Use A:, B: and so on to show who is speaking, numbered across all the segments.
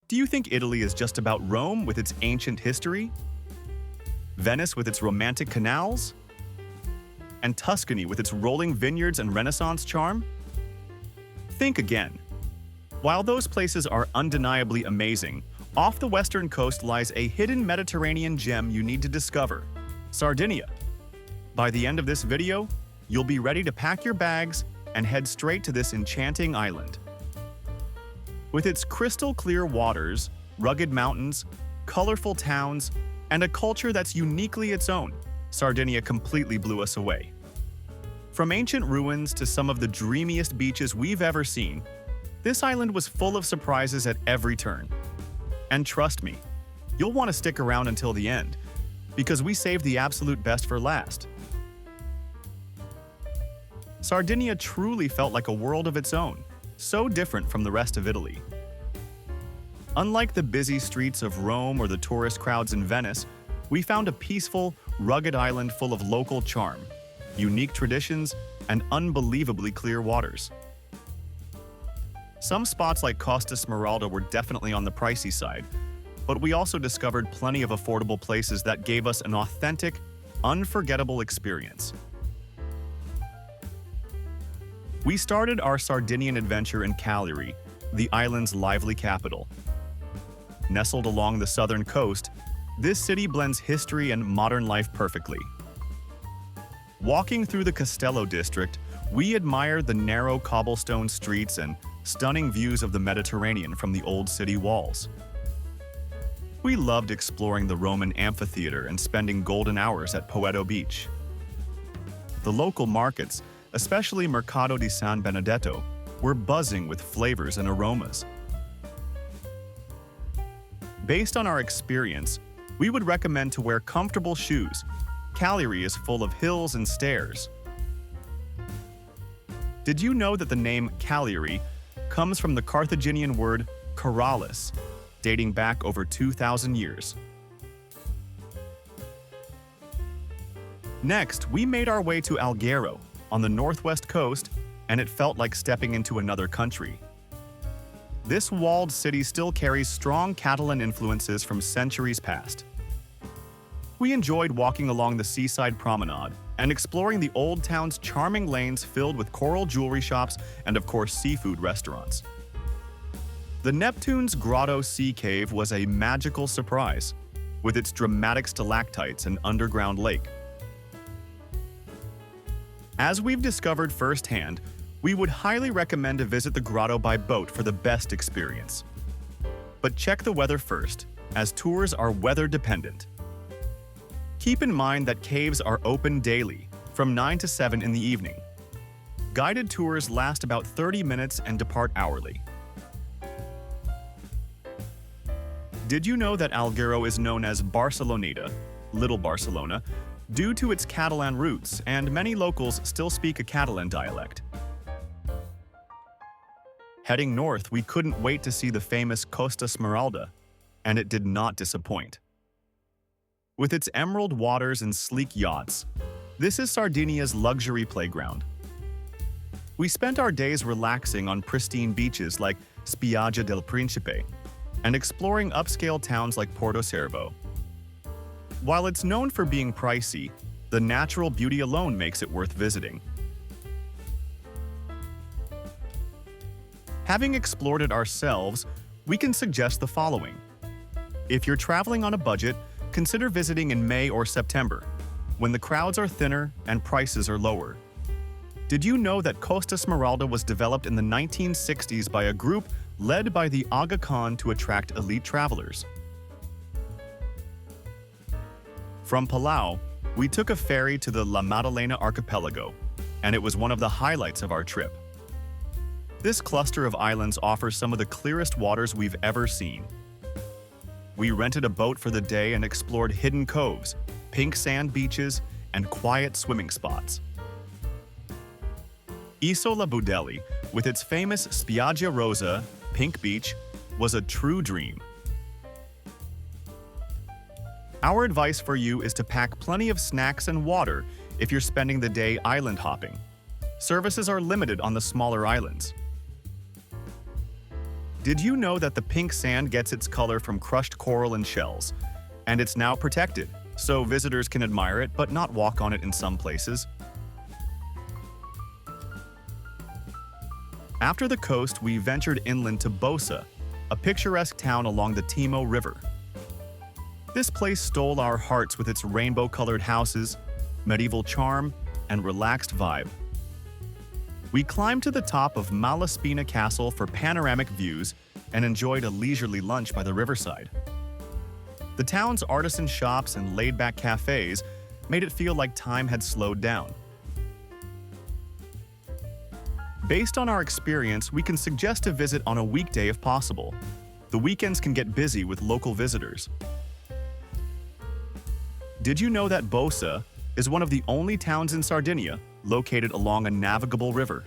A: Do you think Italy is just about Rome with its ancient history? Venice with its romantic canals? And Tuscany with its rolling vineyards and Renaissance charm? Think again. While those places are undeniably amazing, off the western coast lies a hidden Mediterranean gem you need to discover: Sardinia. By the end of this video, you'll be ready to pack your bags and head straight to this enchanting island. With its crystal-clear waters, rugged mountains, colorful towns, and a culture that's uniquely its own, Sardinia completely blew us away. From ancient ruins to some of the dreamiest beaches we've ever seen, this island was full of surprises at every turn. And trust me, you'll want to stick around until the end, because we saved the absolute best for last. Sardinia truly felt like a world of its own, so different from the rest of Italy. Unlike the busy streets of Rome or the tourist crowds in Venice, we found a peaceful, rugged island full of local charm, unique traditions, and unbelievably clear waters. Some spots like Costa Smeralda were definitely on the pricey side, but we also discovered plenty of affordable places that gave us an authentic, unforgettable experience. We started our Sardinian adventure in Cagliari, the island's lively capital. Nestled along the southern coast, this city blends history and modern life perfectly. Walking through the Castello district, we admired the narrow cobblestone streets and stunning views of the Mediterranean from the old city walls. We loved exploring the Roman amphitheater and spending golden hours at Poeto Beach. The local markets, especially Mercato di San Benedetto, were buzzing with flavors and aromas. Based on our experience, we would recommend to wear comfortable shoes. Cagliari is full of hills and stairs. Did you know that the name Cagliari comes from the Carthaginian word curalis, dating back over 2,000 years? Next, we made our way to Alghero, on the northwest coast, and it felt like stepping into another country. This walled city still carries strong Catalan influences from centuries past. We enjoyed walking along the seaside promenade and exploring the old town's charming lanes filled with coral jewelry shops and, of course, seafood restaurants. The Neptune's Grotto Sea Cave was a magical surprise, with its dramatic stalactites and underground lake. As we've discovered firsthand, we would highly recommend to visit the grotto by boat for the best experience. But check the weather first, as tours are weather-dependent. Keep in mind that caves are open daily, from 9 to 7 in the evening. Guided tours last about 30 minutes and depart hourly. Did you know that Alghero is known as Barceloneta, Little Barcelona, due to its Catalan roots, and many locals still speak a Catalan dialect? Heading north, we couldn't wait to see the famous Costa Smeralda, and it did not disappoint. With its emerald waters and sleek yachts, this is Sardinia's luxury playground. We spent our days relaxing on pristine beaches like Spiaggia del Principe and exploring upscale towns like Porto Cervo. While it's known for being pricey, the natural beauty alone makes it worth visiting. Having explored it ourselves, we can suggest the following. If you're traveling on a budget, consider visiting in May or September, when the crowds are thinner and prices are lower. Did you know that Costa Smeralda was developed in the 1960s by a group led by the Aga Khan to attract elite travelers? From Palau, we took a ferry to the La Maddalena Archipelago, and it was one of the highlights of our trip. This cluster of islands offers some of the clearest waters we've ever seen. We rented a boat for the day and explored hidden coves, pink sand beaches, and quiet swimming spots. Isola Budelli, with its famous Spiaggia Rosa, pink beach, was a true dream. Our advice for you is to pack plenty of snacks and water if you're spending the day island hopping. Services are limited on the smaller islands. Did you know that the pink sand gets its color from crushed coral and shells? And it's now protected, so visitors can admire it but not walk on it in some places. After the coast, we ventured inland to Bosa, a picturesque town along the Timo River. This place stole our hearts with its rainbow-colored houses, medieval charm, and relaxed vibe. We climbed to the top of Malaspina Castle for panoramic views and enjoyed a leisurely lunch by the riverside. The town's artisan shops and laid-back cafes made it feel like time had slowed down. Based on our experience, we can suggest a visit on a weekday if possible. The weekends can get busy with local visitors. Did you know that Bosa is one of the only towns in Sardinia located along a navigable river?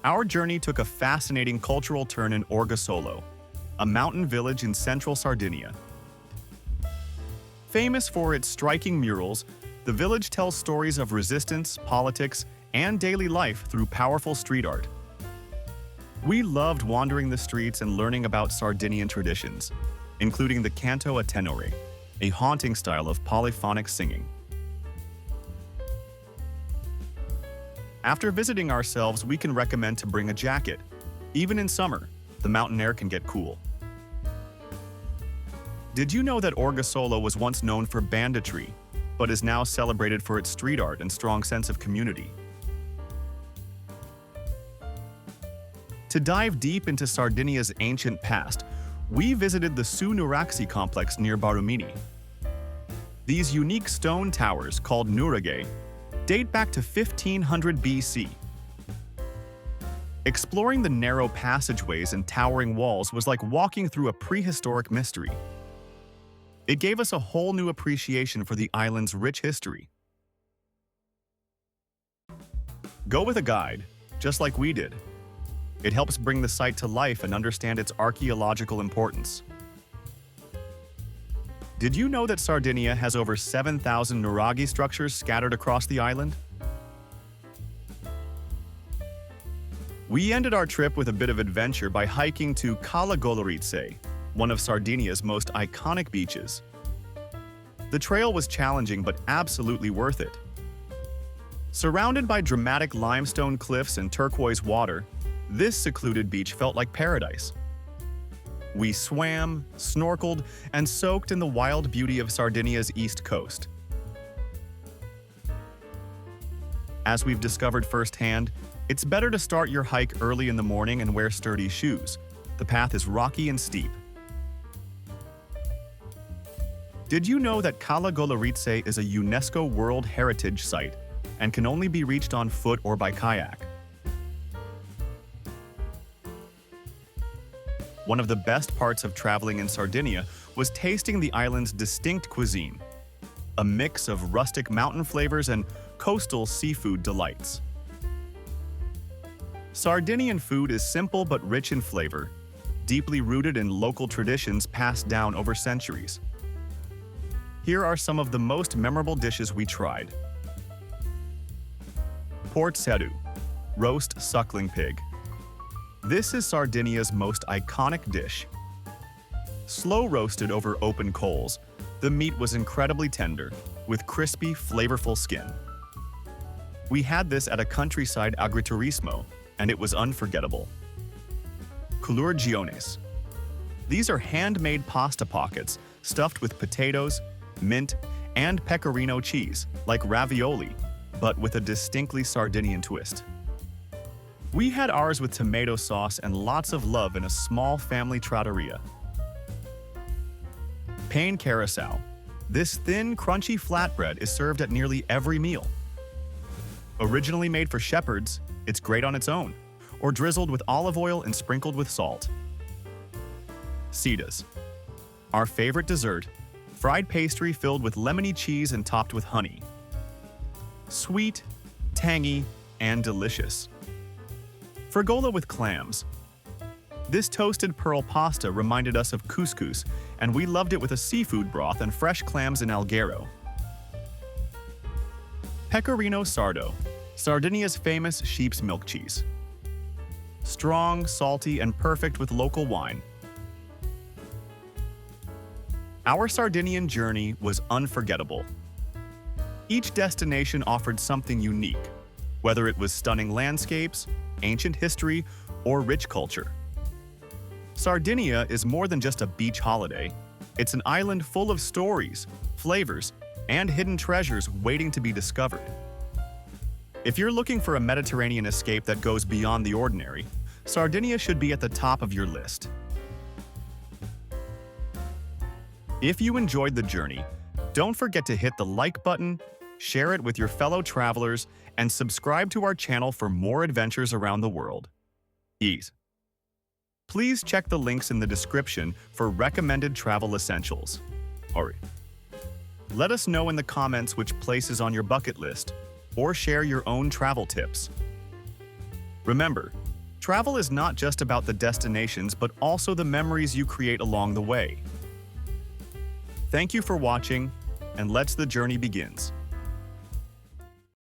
A: Our journey took a fascinating cultural turn in Orgosolo, a mountain village in central Sardinia. Famous for its striking murals, the village tells stories of resistance, politics, and daily life through powerful street art. We loved wandering the streets and learning about Sardinian traditions, including the canto a tenore, a haunting style of polyphonic singing. After visiting ourselves, we can recommend to bring a jacket. Even in summer, the mountain air can get cool. Did you know that Orgosolo was once known for banditry, but is now celebrated for its street art and strong sense of community? To dive deep into Sardinia's ancient past, we visited the Su Niraxi complex near Barumini. These unique stone towers, called Nuraghe, date back to 1500 BC. Exploring the narrow passageways and towering walls was like walking through a prehistoric mystery. It gave us a whole new appreciation for the island's rich history. Go with a guide, just like we did. It helps bring the site to life and understand its archaeological importance. Did you know that Sardinia has over 7,000 Nuraghe structures scattered across the island? We ended our trip with a bit of adventure by hiking to Cala Goloritze, one of Sardinia's most iconic beaches. The trail was challenging but absolutely worth it. Surrounded by dramatic limestone cliffs and turquoise water, this secluded beach felt like paradise. We swam, snorkeled, and soaked in the wild beauty of Sardinia's east coast. As we've discovered firsthand, it's better to start your hike early in the morning and wear sturdy shoes. The path is rocky and steep. Did you know that Cala Goloritze is a UNESCO World Heritage Site and can only be reached on foot or by kayak? One of the best parts of traveling in Sardinia was tasting the island's distinct cuisine, a mix of rustic mountain flavors and coastal seafood delights. Sardinian food is simple but rich in flavor, deeply rooted in local traditions passed down over centuries. Here are some of the most memorable dishes we tried. Portsedu, roast suckling pig. This is Sardinia's most iconic dish. Slow roasted over open coals, the meat was incredibly tender, with crispy, flavorful skin. We had this at a countryside agriturismo, and it was unforgettable. Culurgiones. These are handmade pasta pockets stuffed with potatoes, mint, and pecorino cheese, like ravioli, but with a distinctly Sardinian twist. We had ours with tomato sauce and lots of love in a small family trattoria. Pane carousel. This thin, crunchy flatbread is served at nearly every meal. Originally made for shepherds, it's great on its own, or drizzled with olive oil and sprinkled with salt. Sidas. Our favorite dessert, fried pastry filled with lemony cheese and topped with honey. Sweet, tangy, and delicious. Fregola with clams. This toasted pearl pasta reminded us of couscous, and we loved it with a seafood broth and fresh clams in Alghero. Pecorino Sardo, Sardinia's famous sheep's milk cheese. strong, salty, and perfect with local wine. Our Sardinian journey was unforgettable. Each destination offered something unique, whether it was stunning landscapes, ancient history, or rich culture. Sardinia is more than just a beach holiday. It's an island full of stories, flavors, and hidden treasures waiting to be discovered. If you're looking for a Mediterranean escape that goes beyond the ordinary, Sardinia should be at the top of your list. If you enjoyed the journey, don't forget to hit the like button, share it with your fellow travelers, and subscribe to our channel for more adventures around the world. Please check the links in the description for recommended travel essentials. Hurry. Let us know in the comments which place is on your bucket list, or share your own travel tips. Remember, travel is not just about the destinations, but also the memories you create along the way. Thank you for watching, and let's the journey begins.